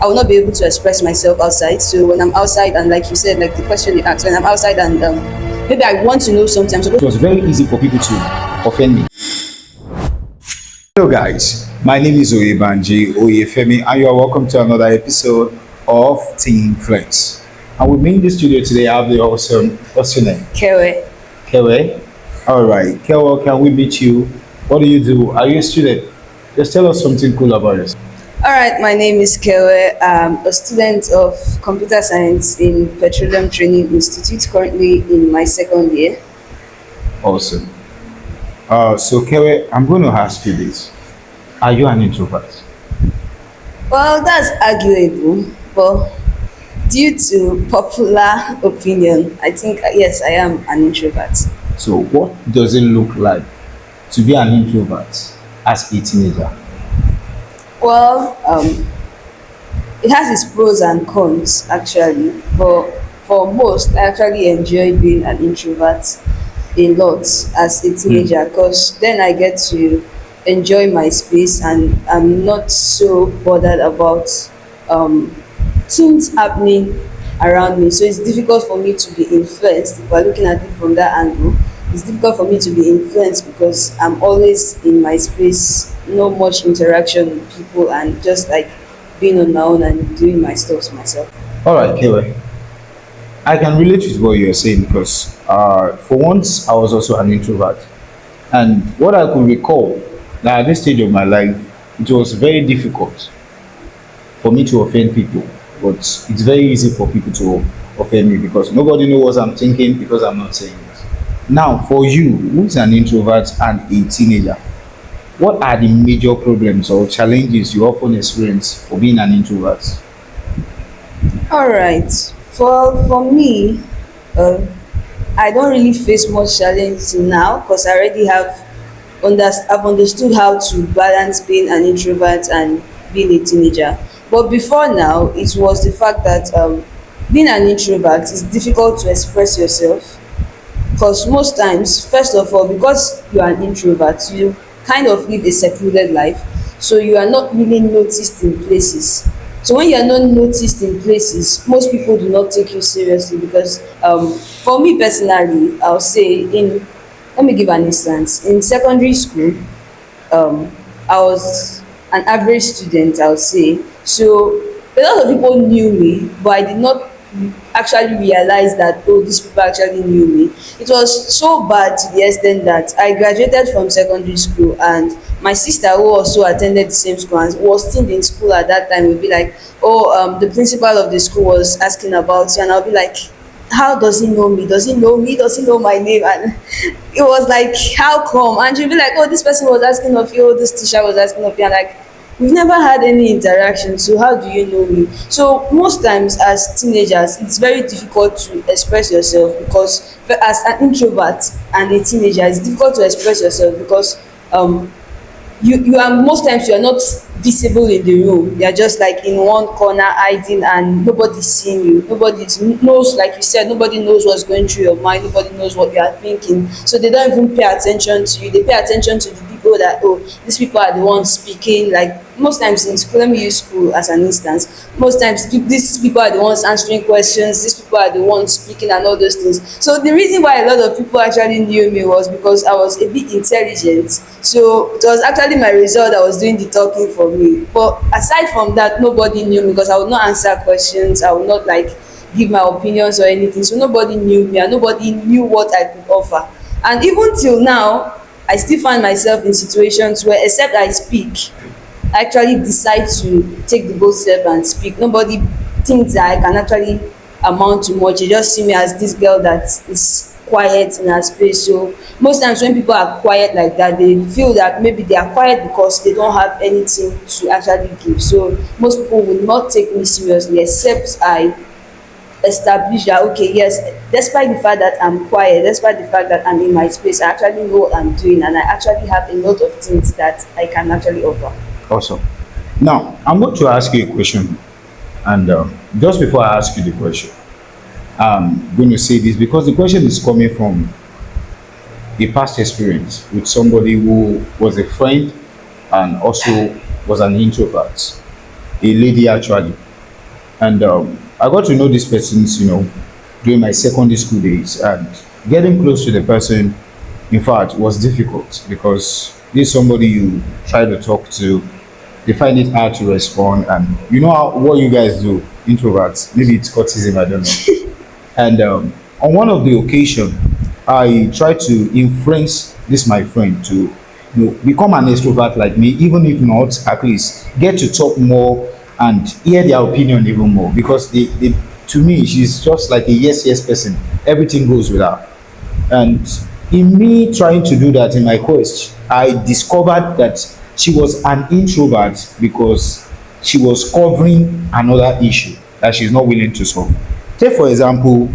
I will not be able to express myself outside. So when I'm outside and like you said, like the question you asked, when I'm outside and maybe I want to know something, I'm It supposed was very easy for people to offend me. Hello, guys. My name is Oyebanji Oyefemi, and you are welcome to another episode of Team Flex. And with me in the studio today, I have the awesome, what's your name? Kewe. Kewe. All right. Kewe, can we meet you? What do you do? Are you a student? Just tell us something cool about yourself. All right, my name is Kewe. I'm a student of computer science in Petroleum Training Institute, currently in my second year. Awesome. So, Kewe, I'm going to ask you this. Are you an introvert? Well, that's arguable, but due to popular opinion, I think yes, I am an introvert. So, what does it look like to be an introvert as a teenager? Well, it has its pros and cons actually, but for most, I actually enjoy being an introvert a lot as a Hmm. teenager because then I get to enjoy my space and I'm not so bothered about um, things happening around me. So it's difficult for me to be influenced if we're looking at it from that angle. It's difficult for me to be influenced because I'm always in my space, no much interaction with people, and just like being on my own and doing my stuff myself. All right, Kewe. I can relate with what you're saying because for once I was also an introvert. And what I could recall that at this stage of my life, it was very difficult for me to offend people. But it's very easy for people to offend me because nobody knows what I'm thinking because I'm not saying it. Now, for you, who's an introvert and a teenager, what are the major problems or challenges you often experience for being an introvert? All right. For me, uh, I don't really face much challenge now because I already I've understood how to balance being an introvert and being a teenager. But before now, it was the fact that being an introvert is difficult to express yourself because most times, first of all, because you are an introvert, you kind of live a secluded life, so you are not really noticed in places. So when you are not noticed in places, most people do not take you seriously because for me personally, I'll say in let me give an instance. In secondary school, um, I was an average student, I would say. So a lot of people knew me, but I did not actually realize that oh, these people actually knew me. It was so bad to the extent that I graduated from secondary school, and my sister who also attended the same school and was still in school at that time would be like, oh, the principal of the school was asking about you, and I'll be like, how does he know me? Does he know me? Does he know my name? And it was like, how come? And she'll be like, oh, this person was asking of you, oh, this teacher was asking of you. And like, we've never had any interaction, so how do you know me? So most times as teenagers, it's very difficult to express yourself because as an introvert and a teenager, it's difficult to express yourself because um you are most times you are not visible in the room. You are just like in one corner hiding and nobody's seeing you. Nobody knows, like you said, nobody knows what's going through your mind. Nobody knows what you are thinking. So they don't even pay attention to you. They pay attention to the people that, oh, these people are the ones speaking. Like most times in school, let me use school as an instance. Most times these people are the ones answering questions. These people are the ones speaking and all those things. So the reason why a lot of people actually knew me was because I was a bit intelligent. So it was actually my result that was doing the talking for me. But aside from that, nobody knew me because I would not answer questions. I would not like give my opinions or anything. So nobody knew me and nobody knew what I could offer. And even till now, I still find myself in situations where except I speak, I actually decide to take the bold step and speak. Nobody thinks that I can actually amount to much. They just see me as this girl that is quiet in her space. So most times when people are quiet like that, they feel that maybe they are quiet because they don't have anything to actually give. So most people will not take me seriously except I establish that okay, yes, despite the fact that I'm quiet, despite the fact that I'm in my space, I actually know what I'm doing and I actually have a lot of things that I can actually offer. Awesome. Now, I'm going to ask you a question. And just before I ask you the question, I'm going to say this because the question is coming from a past experience with somebody who was a friend and also was an introvert, a lady actually. And I got to know this person's, during my secondary school days, and getting close to the person, in fact, was difficult because this is somebody you try to talk to, they find it hard to respond, and you know what you guys do, introverts. Maybe it's autism, I don't know. And on one of the occasion, I tried to influence this my friend to become an extrovert like me, even if not, at least get to talk more and hear their opinion even more. Because they to me, she's just like a yes, yes person. Everything goes with her. And in me trying to do that in my quest, I discovered that she was an introvert because she was covering another issue that she's not willing to solve. Take for example,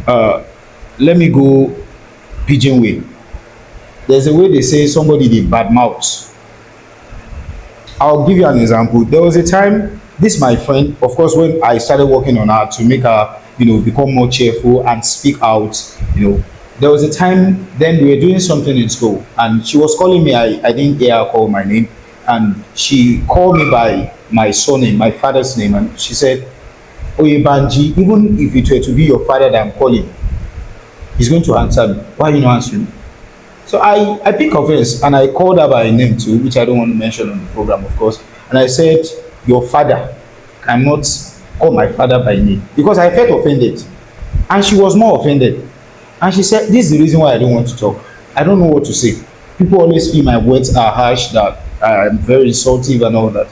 let me go pigeon way. There's a way they say somebody dey bad mouth. I'll give you an example. There was a time, this my friend, of course, when I started working on her to make her, become more cheerful and speak out, there was a time then we were doing something in school and she was calling me. I didn't hear her call my name, and she called me by my surname, my father's name, and she said, Oyebanji, even if it were to be your father that I'm calling, he's going to answer me. Why are you not answering me? So I pick offense and I called her by name too, which I don't want to mention on the program, of course. And I said, your father cannot call my father by name, because I felt offended. And she was more offended. And she said, this is the reason why I don't want to talk. I don't know what to say. People always feel my words are harsh, that I'm very insultive and all that.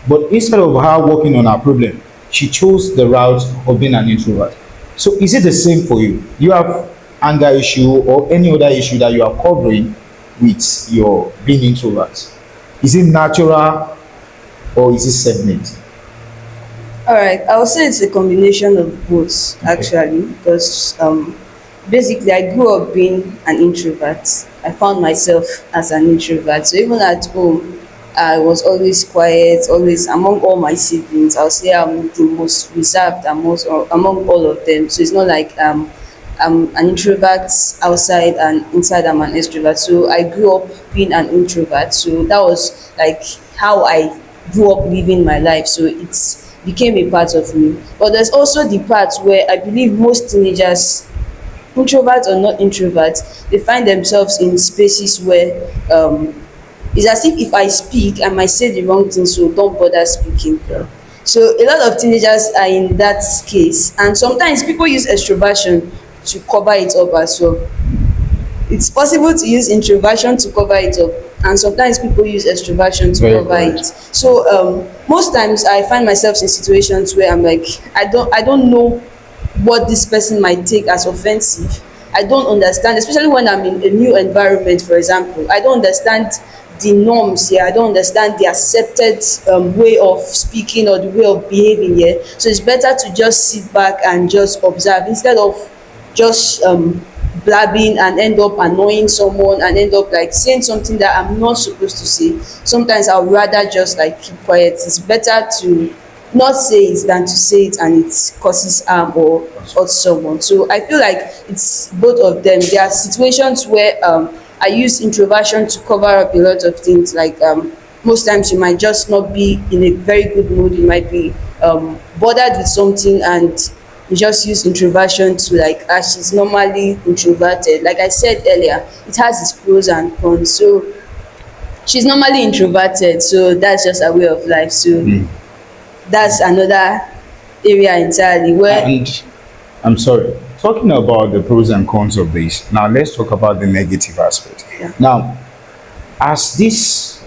But instead of her working on her problem, she chose the route of being an introvert. So is it the same for you? You have anger issue or any other issue that you are covering with your being introvert? Is it natural or is it segment? All right, I would say it's a combination of both Okay. actually, because basically I grew up being an introvert. I found myself as an introvert. So even at home, I was always quiet, always among all my siblings. I'll say I'm the most reserved among all of them. So it's not like I'm an introvert outside and inside I'm an extrovert. So I grew up being an introvert. So that was like how I grew up living my life. So it's became a part of me. But there's also the part where I believe most teenagers, introvert or not introvert, they find themselves in spaces where it's as if I speak I might say the wrong thing, so don't bother speaking. Yeah. So a lot of teenagers are in that case, and sometimes people use extroversion to cover it up as well. It's possible to use introversion to cover it up, and sometimes people use extroversion to Very cover it. correct. So most times I find myself in situations where I'm like, I don't know what this person might take as offensive. I don't understand, especially when I'm in a new environment, for example. I don't understand the norms here. I don't understand the accepted way of speaking or the way of behaving here. So it's better to just sit back and just observe instead of just blabbing and end up annoying someone and end up like saying something that I'm not supposed to say. Sometimes I would rather just like keep quiet. It's better to not say it than to say it and it causes harm or hurt someone. So I feel like it's both of them. There are situations where I use introversion to cover up a lot of things. Like most times you might just not be in a very good mood. You might be bothered with something and you just use introversion to like, as she's normally introverted. Like I said earlier, it has its pros and cons. So she's normally introverted, so that's just her way of life. So Mm. that's another area entirely where And I'm sorry, talking about the pros and cons of this, now let's talk about the negative aspect. yeah. Now, as this,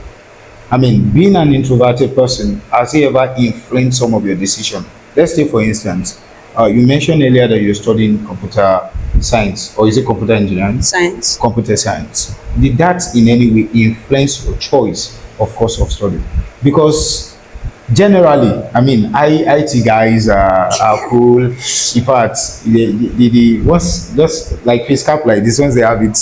I mean, being an introverted person, has it ever influenced some of your decision? Let's take, for instance, you mentioned earlier that you're studying computer science, or is it computer engineering? Science. Computer science. Did that in any way influence your choice of course of study? Because generally, I mean, IT guys are cool. In fact, the ones just like face cap like these ones, they have it.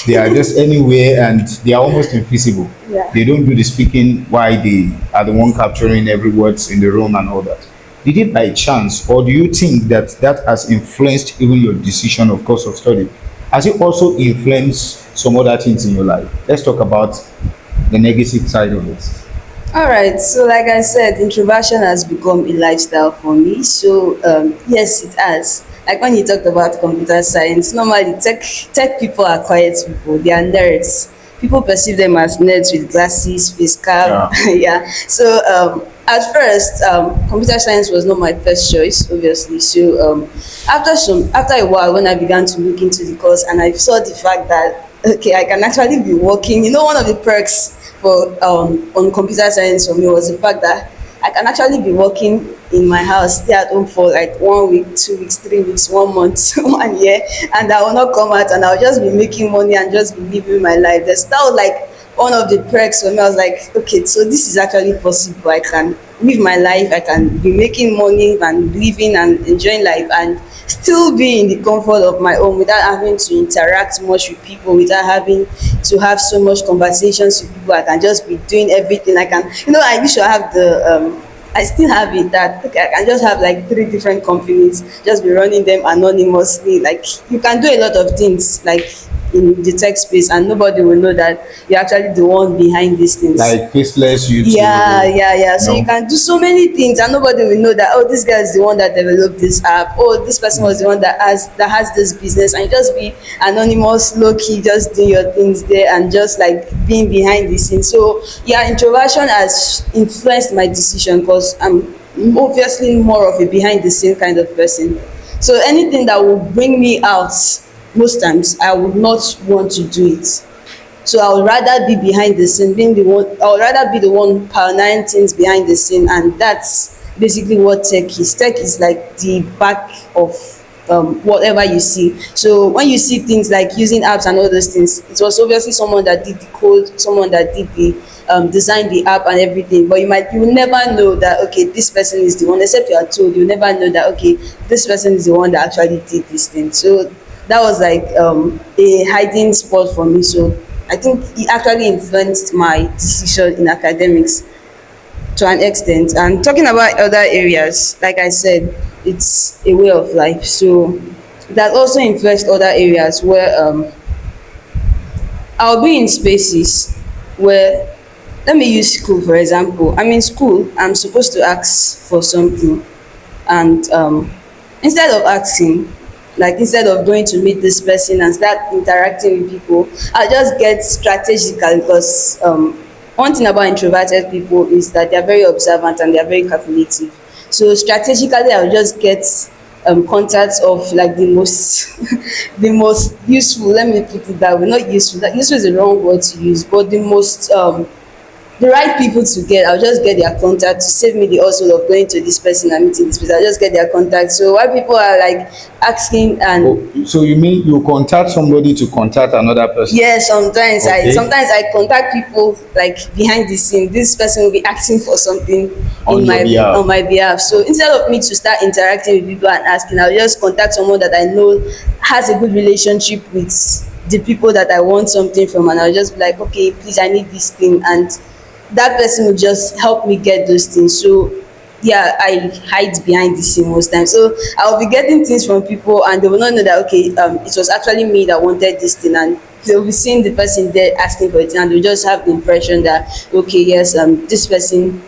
They are just anywhere and they are almost invisible. Yeah. They don't do the speaking why they are the one capturing every words in the room and all that. Did it by chance, or do you think that that has influenced even your decision of course of study? Has it also influenced some other things in your life? Let's talk about the negative side of it. All right, so like I said, introversion has become a lifestyle for me. So yes, it has. Like when you talked about computer science, normally tech people are quiet people. They are nerds. People perceive them as nerds with glasses, face cap. Yeah. Yeah. So at first, computer science was not my first choice, obviously. So after a while, when I began to look into the course, and I saw the fact that okay, I can actually be working. You know, one of the perks for on computer science for me was the fact that I can actually be working in my house, stay at home for like 1 week, 2 weeks, 3 weeks, 1 month, 1 year, and I will not come out and I'll just be making money and just be living my life. That was like one of the perks for me. I was like, okay, so this is actually possible. I can live my life, I can be making money and living and enjoying life and still be in the comfort of my home without having to interact much with people, without having to have so much conversations with people. I can just be doing everything. I can, I used to have I still have it that okay, I can just have like three different companies, just be running them anonymously. Like you can do a lot of things like in the tech space and nobody will know that you're actually the one behind these things. Like faceless Yeah, YouTube, yeah, yeah. you So you know. can do so many things, and nobody will know that. Oh, this guy is the one that developed this app. Oh, this person was the one that has this business, and you just be anonymous, low key, just doing your things there, and just like being behind the scenes. So yeah, introversion has influenced my decision because I'm obviously more of a behind the scene kind of person. So anything that will bring me out, most times I would not want to do it. So I would rather be behind the scene, being the one. I would rather be the one pioneering things behind the scene, and that's basically what tech is. Tech is like the back of whatever you see. So when you see things like using apps and all those things, it was obviously someone that did the code, someone that did the design the app and everything. But you will never know that okay, this person is the one. Except you are told, you never know that okay, this person is the one that actually did this thing. So that was like a hiding spot for me. So I think it actually influenced my decision in academics to an extent. And talking about other areas, like I said, it's a way of life. So that also influenced other areas where I'll be in spaces where, let me use school for example. I'm in school, I'm supposed to ask for something, and instead of asking, like instead of going to meet this person and start interacting with people, I just get strategical because one thing about introverted people is that they are very observant and they are very calculative. So strategically I will just get contacts of like the most the most useful, let me put it that way, not useful, that useful is the wrong word to use, but the most the right people to get. I'll just get their contact to save me the hustle of going to this person and meeting this person. I'll just get their contact. So while people are like asking and Oh, so you mean you contact somebody to contact another person? yeah, sometimes Okay. I contact people like behind the scene. This person will be asking for something On in your my on behalf. my behalf. So instead of me to start interacting with people and asking, I'll just contact someone that I know has a good relationship with the people that I want something from, and I'll just be like, okay, please, I need this thing, and that person will just help me get those things. So yeah, I hide behind the scene most times. So I'll be getting things from people and they will not know that okay, it was actually me that wanted this thing, and they'll be seeing the person there asking for it and they'll just have the impression that okay, yes, this person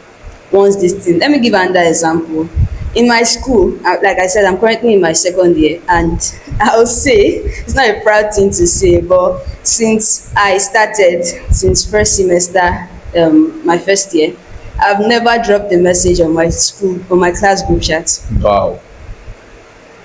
wants this thing. Let me give another example. In my school, like I said, I'm currently in my second year, and I'll say it's not a proud thing to say, but since I started, since first semester, my first year, I've never dropped a message on my school, on my class group chat. Wow.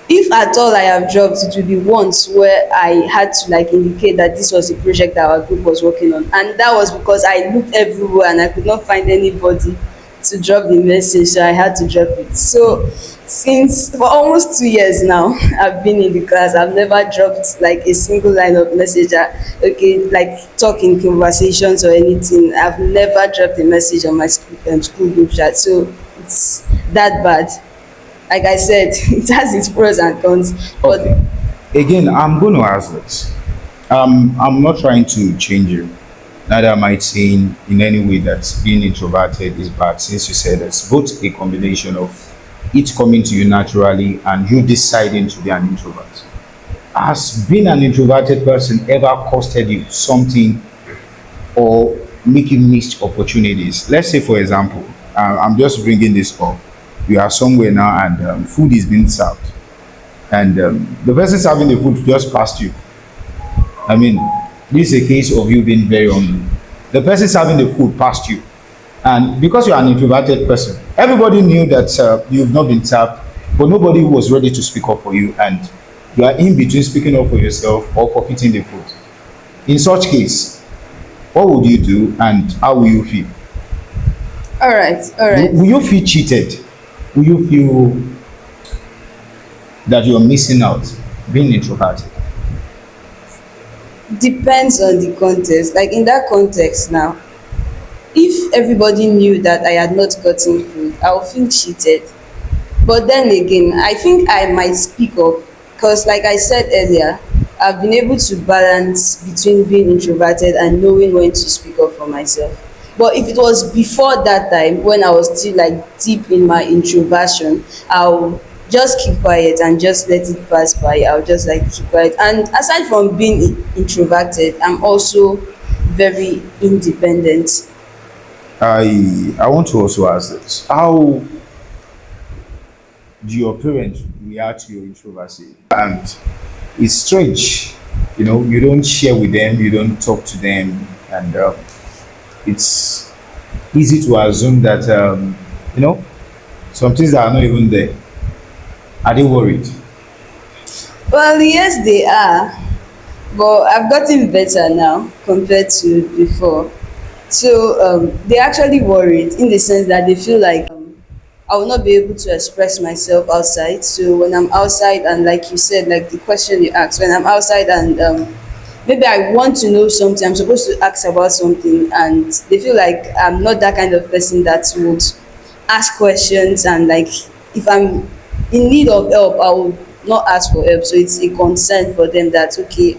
If at all I have dropped, it will be once where I had to like indicate that this was a project that our group was working on, and that was because I looked everywhere and I could not find anybody to drop the message, so I had to drop it. So since for almost 2 years now, I've been in the class. I've never dropped like a single line of message. Okay, like talking conversations or anything. I've never dropped a message on my school group chat. So it's that bad. Like I said, it has its pros and cons, but Okay. Again, I'm going to ask this. I'm not trying to change you. Neither am I saying in any way that being introverted is bad, since you said it's both a combination of it coming to you naturally and you deciding to be an introvert. Has being an introverted person ever costed you something, or make you miss opportunities. Let's say, for example, I'm just bringing this up. You are somewhere now and food is being served, and the person serving the food just passed you. I mean, this is a case of you being very hungry. The person serving the food passed you, and because you are an introverted person, everybody knew that you've not been tapped, but nobody was ready to speak up for you, and you are in between speaking up for yourself or forfeiting the food. In such case, what would you do and how will you feel? All right, all right. Will you feel cheated? Will you feel that you're missing out being introverted? Depends on the context. Like in that context now, if everybody knew that I had not gotten food, I would feel cheated. But then again, I think I might speak up because, like I said earlier, I've been able to balance between being introverted and knowing when to speak up for myself. But if it was before that time, when I was still like deep in my introversion, I'll just keep quiet and just let it pass by. I'll just like keep quiet. And aside from being introverted, I'm also very independent. I want to also ask this. How do your parents react to your introversy? And it's strange, you don't share with them, you don't talk to them, and it's easy to assume that you know some things that are not even there. Are they worried? Well, yes, they are, but I've gotten better now compared to before. So they're actually worried in the sense that they feel like I will not be able to express myself outside. So when I'm outside, and like you said, like the question you asked, when I'm outside and maybe I want to know something, I'm supposed to ask about something, and they feel like I'm not that kind of person that would ask questions, and like if I'm in need of help, I will not ask for help. So it's a concern for them that okay,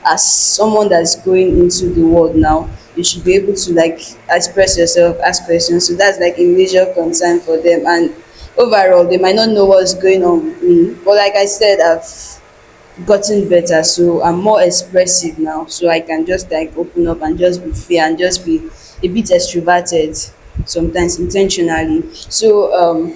as someone that's going into the world now, you should be able to like express yourself, ask questions. So that's like a major concern for them. And overall, they might not know what's going on with me. But like I said, I've gotten better, so I'm more expressive now, so I can just like open up and just be free and just be a bit extroverted sometimes intentionally. So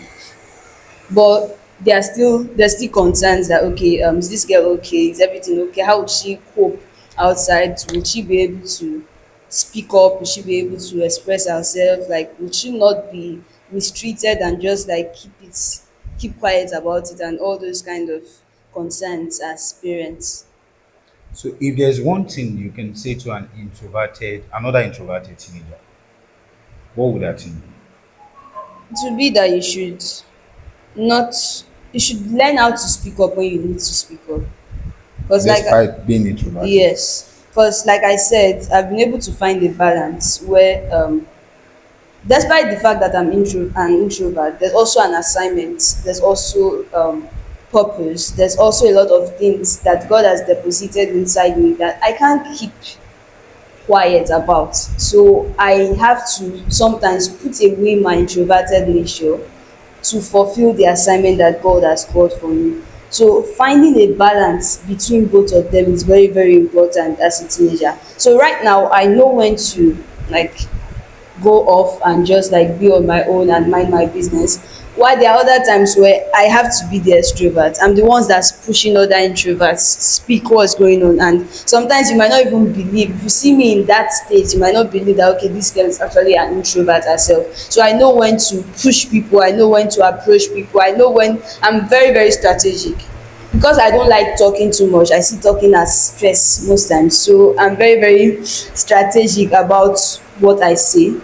but there's still concerns that okay, is this girl okay, is everything okay, how would she cope outside, would she be able to speak up, would she be able to express herself, like would she not be mistreated and just like keep quiet about it, and all those kind of concerns as parents. So if there's one thing you can say to another introverted teenager, what would that thing be? It would be that not you should learn how to speak up when you need to speak up, because like Despite being introverted. yes, because like I said, I've been able to find a balance where despite the fact that an introvert, there's also an assignment, there's also purpose, there's also a lot of things that God has deposited inside me that I can't keep quiet about. So I have to sometimes put away my introverted nature to fulfill the assignment that God has called for me. So finding a balance between both of them is very, very important as a teenager. So right now I know when to like go off and just like be on my own and mind my business. While there are other times where I have to be the extrovert. I'm the ones that's pushing other introverts, speak what's going on. And sometimes you might not even believe, if you see me in that state, you might not believe that okay, this girl is actually an introvert herself. So I know when to push people, I know when to approach people, I know when I'm very, very strategic. Because I don't like talking too much, I see talking as stress most times. So I'm very, very strategic about what I say.